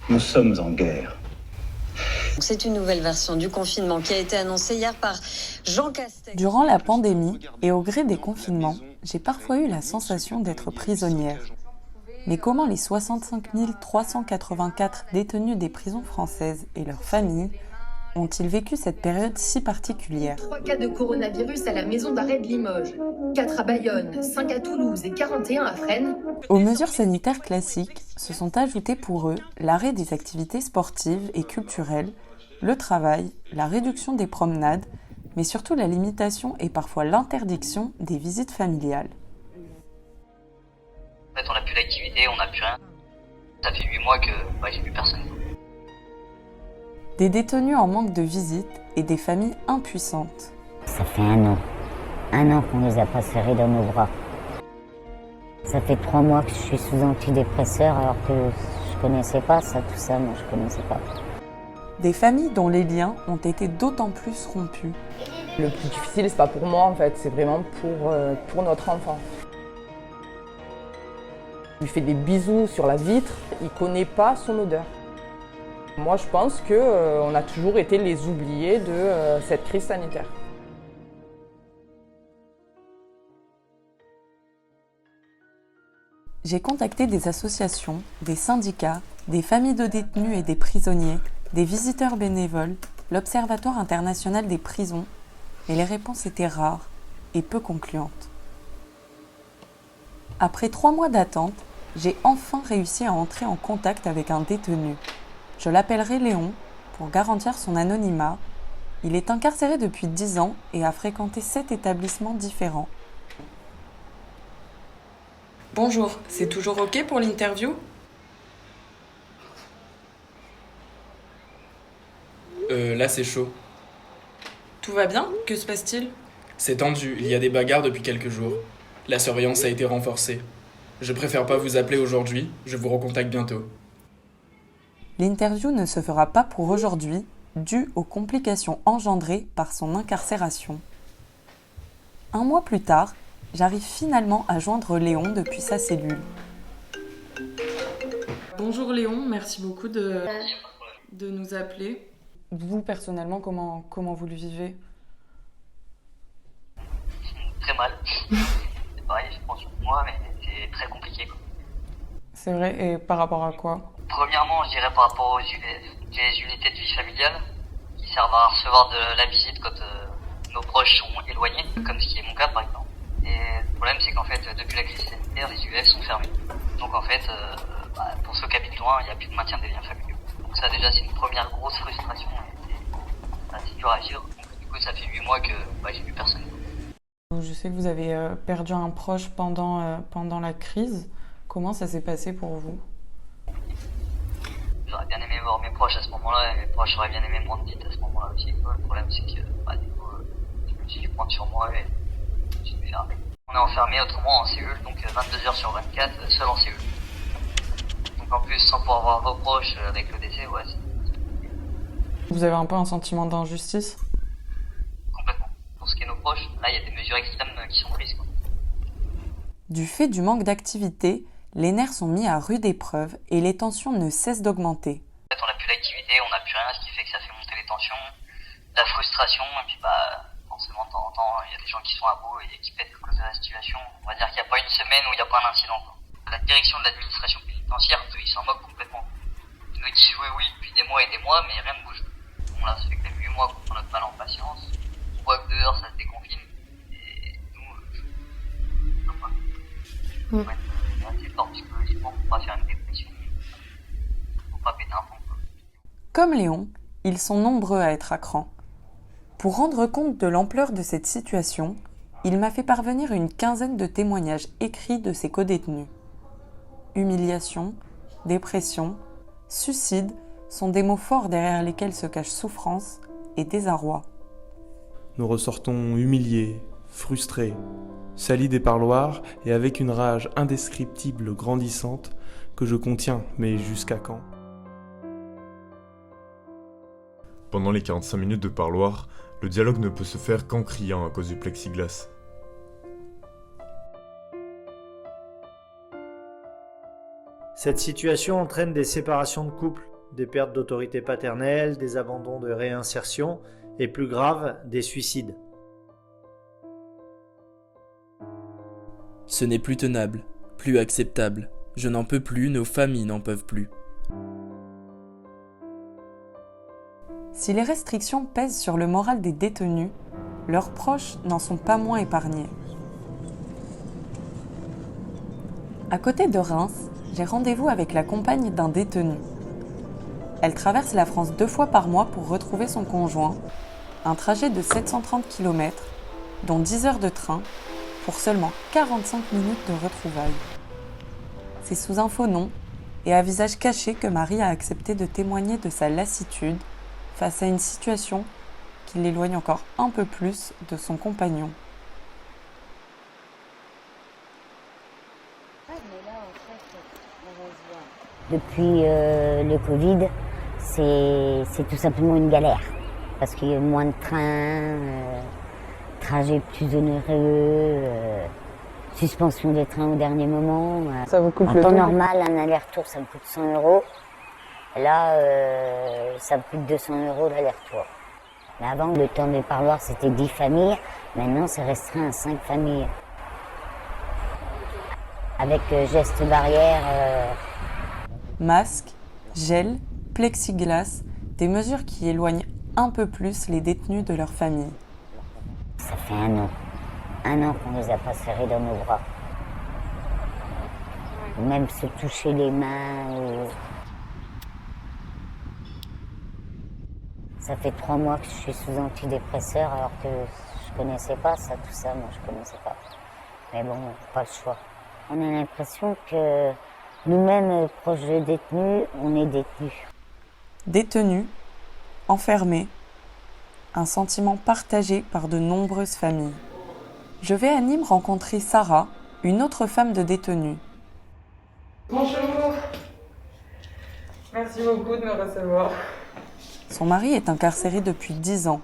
Nous sommes en guerre. C'est une nouvelle version du confinement qui a été annoncée hier par Jean Castex. Durant la pandémie et au gré des confinements, j'ai parfois eu la sensation d'être prisonnière. Mais comment les 65 384 détenus des prisons françaises et leurs familles ont-ils vécu cette période si particulière ? 3 cas de coronavirus à la maison d'arrêt de Limoges, 4 à Bayonne, 5 à Toulouse et 41 à Fresnes. Aux mesures sanitaires classiques se sont ajoutés pour eux l'arrêt des activités sportives et culturelles, le travail, la réduction des promenades, mais surtout la limitation et parfois l'interdiction des visites familiales. En fait, on n'a plus d'activité, on n'a plus rien. Ça fait 8 mois que j'ai vu personne. Des détenus en manque de visite et des familles impuissantes. Ça fait 1 an qu'on les a pas serrés dans nos bras. Ça fait 3 mois que je suis sous antidépresseur alors que je connaissais pas ça, tout ça, moi je connaissais pas. Des familles dont les liens ont été d'autant plus rompus. Le plus difficile, c'est pas pour moi en fait, c'est vraiment pour notre enfant. Il lui fait des bisous sur la vitre, il connaît pas son odeur. Moi, je pense qu'on a toujours été les oubliés de cette crise sanitaire. J'ai contacté des associations, des syndicats, des familles de détenus et des prisonniers, des visiteurs bénévoles, l'Observatoire international des prisons, mais les réponses étaient rares et peu concluantes. Après 3 mois d'attente, j'ai enfin réussi à entrer en contact avec un détenu. Je l'appellerai Léon pour garantir son anonymat. Il est incarcéré depuis 10 ans et a fréquenté 7 établissements différents. Bonjour, c'est toujours OK pour l'interview ? Là c'est chaud. Tout va bien ? Que se passe-t-il ? C'est tendu, il y a des bagarres depuis quelques jours. La surveillance a été renforcée. Je préfère pas vous appeler aujourd'hui, je vous recontacte bientôt. L'interview ne se fera pas pour aujourd'hui, due aux complications engendrées par son incarcération. 1 mois plus tard, j'arrive finalement à joindre Léon depuis sa cellule. Bonjour Léon, merci beaucoup de nous appeler. Vous, personnellement, comment vous le vivez ? Très mal. C'est pareil, je pense sur moi, mais c'est très compliqué, quoi. C'est vrai, et par rapport à quoi ? Premièrement, je dirais par rapport aux UVF, les unités de vie familiale, qui servent à recevoir de la visite quand nos proches sont éloignés, comme ce qui est mon cas par exemple. Et le problème, c'est qu'en fait, depuis la crise sanitaire, les UVF sont fermés. Donc en fait, pour ceux qui habitent loin, il n'y a plus de maintien des liens familiaux. Donc ça déjà, c'est une première grosse frustration et c'est assez dur à vivre. Donc, du coup, ça fait 8 mois que j'ai vu personne. Je sais que vous avez perdu un proche pendant la crise. Comment ça s'est passé pour vous ? J'aurais bien aimé voir mes proches à ce moment-là, et mes proches auraient bien aimé me rendre visite à ce moment-là aussi. Le problème, c'est que du coup, je me suis dû prendre sur moi et je me suis fermé. On est enfermé autrement en cellule, donc 22 heures sur 24, seul en cellule. Donc en plus, sans pouvoir voir vos proches avec le décès, c'est... Vous avez un peu un sentiment d'injustice ? Complètement. Pour ce qui est de nos proches, là, il y a des mesures extrêmes qui sont prises, quoi. Du fait du manque d'activité, les nerfs sont mis à rude épreuve et les tensions ne cessent d'augmenter. En fait, on n'a plus d'activité, on n'a plus rien, ce qui fait que ça fait monter les tensions, la frustration, et puis forcément de temps en temps, il y a des gens qui sont à bout et qui pètent à cause de la situation. On va dire qu'il n'y a pas une semaine où il n'y a pas un incident, quoi. La direction de l'administration pénitentiaire, ils s'en moquent complètement. Ils nous disent oui depuis des mois et des mois, mais rien ne bouge. Bon là, ça fait quand même 8 mois qu'on prend notre mal en patience. On voit que dehors ça se déconfine, et nous, je sais pas. Faut être assez fort psychologiquement pour pas faire une dépression, faut pas péter un plomb, quoi. Comme Léon, ils sont nombreux à être à cran. Pour rendre compte de l'ampleur de cette situation, il m'a fait parvenir une quinzaine de témoignages écrits de ses codétenus. Humiliation, dépression, suicide sont des mots forts derrière lesquels se cachent souffrance et désarroi. Nous ressortons humiliés, frustrés, salis des parloirs et avec une rage indescriptible grandissante que je contiens, mais jusqu'à quand ? Pendant les 45 minutes de parloir, le dialogue ne peut se faire qu'en criant à cause du plexiglas. Cette situation entraîne des séparations de couple. des pertes d'autorité paternelle, des abandons de réinsertion et plus grave, des suicides. Ce n'est plus tenable, plus acceptable. Je n'en peux plus, nos familles n'en peuvent plus. Si les restrictions pèsent sur le moral des détenus, leurs proches n'en sont pas moins épargnés. À côté de Reims, j'ai rendez-vous avec la compagne d'un détenu. Elle traverse la France 2 fois par mois pour retrouver son conjoint, un trajet de 730 km, dont 10 heures de train, pour seulement 45 minutes de retrouvailles. C'est sous un faux nom et à visage caché que Marie a accepté de témoigner de sa lassitude face à une situation qui l'éloigne encore un peu plus de son compagnon. Depuis le Covid, c'est tout simplement une galère. Parce qu'il y a moins de trains, trajets plus onéreux, suspension des trains au dernier moment. Ça vous coûte en le temps double. normal, un aller-retour, ça me coûte 100 €. Là, ça me coûte 200 € l'aller-retour. Mais avant, le temps des parloirs, c'était 10 familles. Maintenant, c'est restreint à 5 familles. Avec gestes barrières. Masques, gel, plexiglas, des mesures qui éloignent un peu plus les détenus de leur famille. Ça fait 1 an. 1 an qu'on les a pas serrés dans nos bras. Même se toucher les mains. Ça fait 3 mois que je suis sous antidépresseur alors que je connaissais pas ça, tout ça, moi je connaissais pas. Mais bon, pas le choix. On a l'impression que nous-mêmes, proches de détenus, on est détenus. Détenus, enfermés, un sentiment partagé par de nombreuses familles. Je vais à Nîmes rencontrer Sarah, une autre femme de détenue. Bonjour. Merci beaucoup de me recevoir. Son mari est incarcéré depuis 10 ans.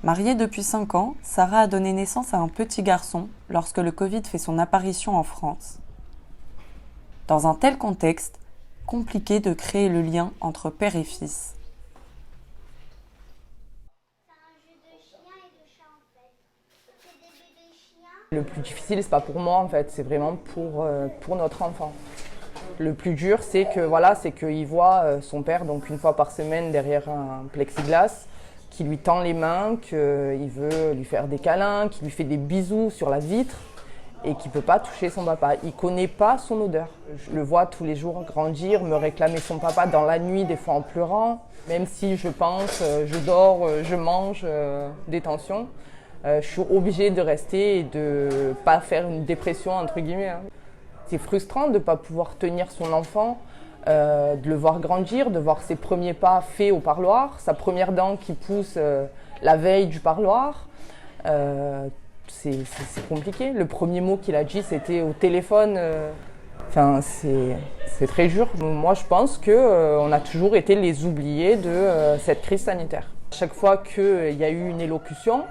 Mariée depuis 5 ans, Sarah a donné naissance à un petit garçon lorsque le Covid fait son apparition en France. Dans un tel contexte, compliqué de créer le lien entre père et fils. Le plus difficile, c'est pas pour moi en fait, c'est vraiment pour notre enfant. Le plus dur, c'est que voilà, c'est qu'il voit son père donc 1 fois par semaine derrière un plexiglas, qui lui tend les mains, qu'il veut lui faire des câlins, qui lui fait des bisous sur la vitre et qui ne peut pas toucher son papa. Il ne connaît pas son odeur. Je le vois tous les jours grandir, me réclamer son papa dans la nuit, des fois en pleurant. Même si je pense, je dors, je mange, détention, je suis obligée de rester et de ne pas faire une dépression entre guillemets. Hein. C'est frustrant de ne pas pouvoir tenir son enfant, de le voir grandir, de voir ses premiers pas faits au parloir, sa première dent qui pousse la veille du parloir. C'est compliqué. Le premier mot qu'il a dit, c'était au téléphone. C'est très dur. Moi, je pense qu'on a toujours été les oubliés de cette crise sanitaire. Chaque fois qu'il y a eu une élocution,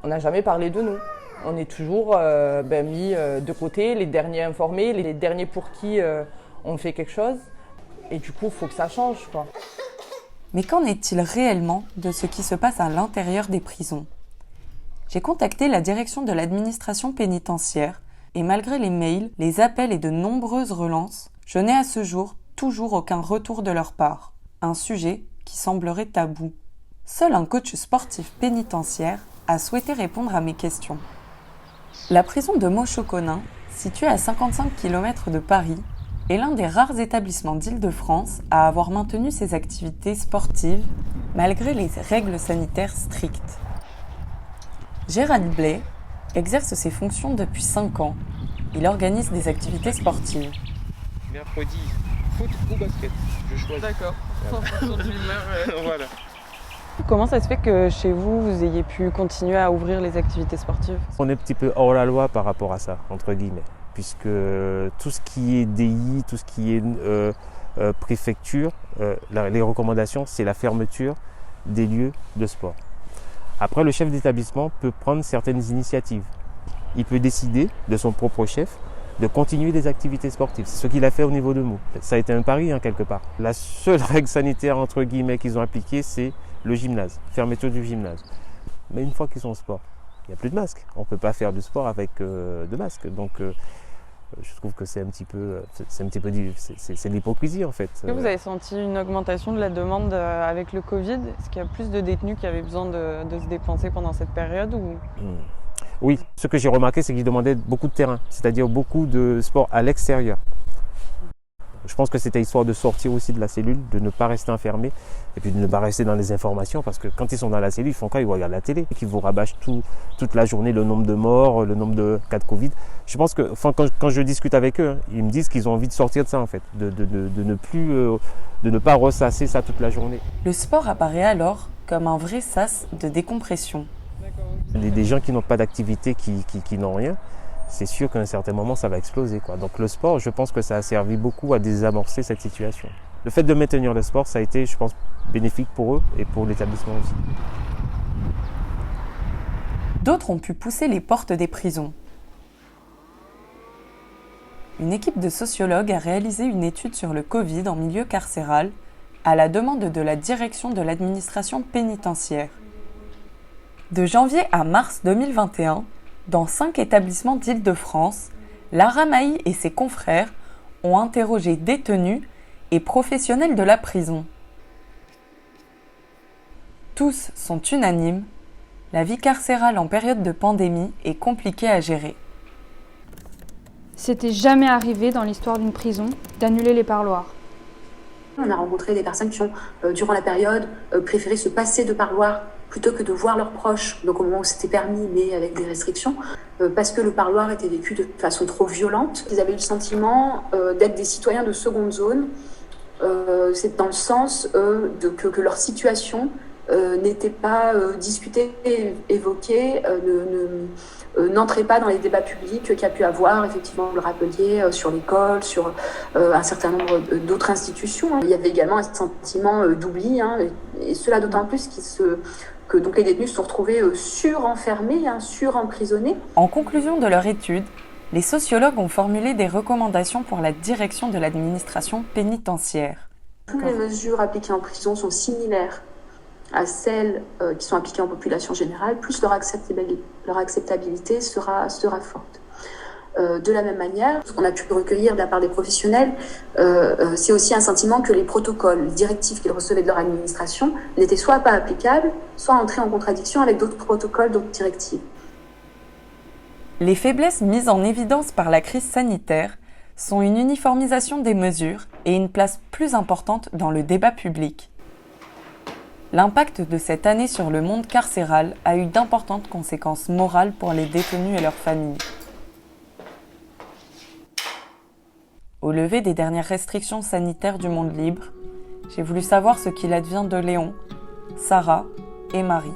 on n'a jamais parlé de nous. On est toujours mis de côté, les derniers informés, les derniers pour qui on fait quelque chose. Et du coup, il faut que ça change, quoi. Mais qu'en est-il réellement de ce qui se passe à l'intérieur des prisons ? J'ai contacté la direction de l'administration pénitentiaire et malgré les mails, les appels et de nombreuses relances, je n'ai à ce jour toujours aucun retour de leur part. Un sujet qui semblerait tabou. Seul un coach sportif pénitentiaire a souhaité répondre à mes questions. La prison de Montchauconin, située à 55 km de Paris, est l'un des rares établissements d'Île-de-France à avoir maintenu ses activités sportives malgré les règles sanitaires strictes. Gérald Blais exerce ses fonctions depuis 5 ans. Il organise des activités sportives. Mercredi, foot ou basket, je choisis. D'accord, en fonction de l'humeur. Voilà. Comment ça se fait que chez vous, vous ayez pu continuer à ouvrir les activités sportives ? On est un petit peu hors la loi par rapport à ça, entre guillemets, puisque tout ce qui est DI, tout ce qui est préfecture, les recommandations, c'est la fermeture des lieux de sport. Après, le chef d'établissement peut prendre certaines initiatives. Il peut décider de son propre chef de continuer des activités sportives. C'est ce qu'il a fait au niveau de Meaux. Ça a été un pari, quelque part. La seule règle sanitaire, entre guillemets, qu'ils ont appliquée, c'est le gymnase, fermeture du gymnase. Mais une fois qu'ils sont au sport, il n'y a plus de masque. On ne peut pas faire du sport avec de masque. Donc, je trouve que c'est un petit peu c'est l'hypocrisie, en fait. Est-ce que vous avez senti une augmentation de la demande avec le Covid? Est-ce qu'il y a plus de détenus qui avaient besoin de se dépenser pendant cette période ou... Oui, ce que j'ai remarqué, c'est qu'ils demandaient beaucoup de terrain, c'est-à-dire beaucoup de sport à l'extérieur. Je pense que c'était histoire de sortir aussi de la cellule, de ne pas rester enfermé et puis de ne pas rester dans les informations, parce que quand ils sont dans la cellule, ils font quoi? Ils regardent la télé, qui vous rabâchent toute la journée le nombre de morts, le nombre de cas de Covid. Je pense que quand je discute avec eux, ils me disent qu'ils ont envie de sortir de ça, en fait, de ne pas ressasser ça toute la journée. Le sport apparaît alors comme un vrai sas de décompression. Des gens qui n'ont pas d'activité, qui n'ont rien, c'est sûr qu'à un certain moment, ça va exploser, quoi. Donc le sport, je pense que ça a servi beaucoup à désamorcer cette situation. Le fait de maintenir le sport, ça a été, je pense, bénéfique pour eux et pour l'établissement aussi. D'autres ont pu pousser les portes des prisons. Une équipe de sociologues a réalisé une étude sur le Covid en milieu carcéral à la demande de la direction de l'administration pénitentiaire. De janvier à mars 2021, dans 5 établissements d'Île-de-France, Lara Mahi et ses confrères ont interrogé détenus et professionnels de la prison. Tous sont unanimes, la vie carcérale en période de pandémie est compliquée à gérer. C'était jamais arrivé dans l'histoire d'une prison d'annuler les parloirs. On a rencontré des personnes qui ont, durant la période, préféré se passer de parloir plutôt que de voir leurs proches, donc au moment où c'était permis, mais avec des restrictions, parce que le parloir était vécu de façon trop violente. Ils avaient eu le sentiment d'être des citoyens de seconde zone. C'est dans le sens que leur situation n'était pas discutée, évoquée, n'entrait pas dans les débats publics qu'il y a pu avoir, effectivement, vous le rappeliez, sur l'école, sur un certain nombre d'autres institutions. Il y avait également un sentiment d'oubli, et cela d'autant plus que donc les détenus se sont retrouvés surenfermés, suremprisonnés. En conclusion de leur étude, les sociologues ont formulé des recommandations pour la direction de l'administration pénitentiaire. Toutes les mesures appliquées en prison sont similaires à celles qui sont appliquées en population générale, plus leur acceptabilité sera forte. De la même manière, ce qu'on a pu recueillir de la part des professionnels, c'est aussi un sentiment que les protocoles, les directives qu'ils recevaient de leur administration n'étaient soit pas applicables, soit entrés en contradiction avec d'autres protocoles, d'autres directives. Les faiblesses mises en évidence par la crise sanitaire sont une uniformisation des mesures et une place plus importante dans le débat public. L'impact de cette année sur le monde carcéral a eu d'importantes conséquences morales pour les détenus et leurs familles. Au lever des dernières restrictions sanitaires du monde libre, j'ai voulu savoir ce qu'il advient de Léon, Sarah et Marie.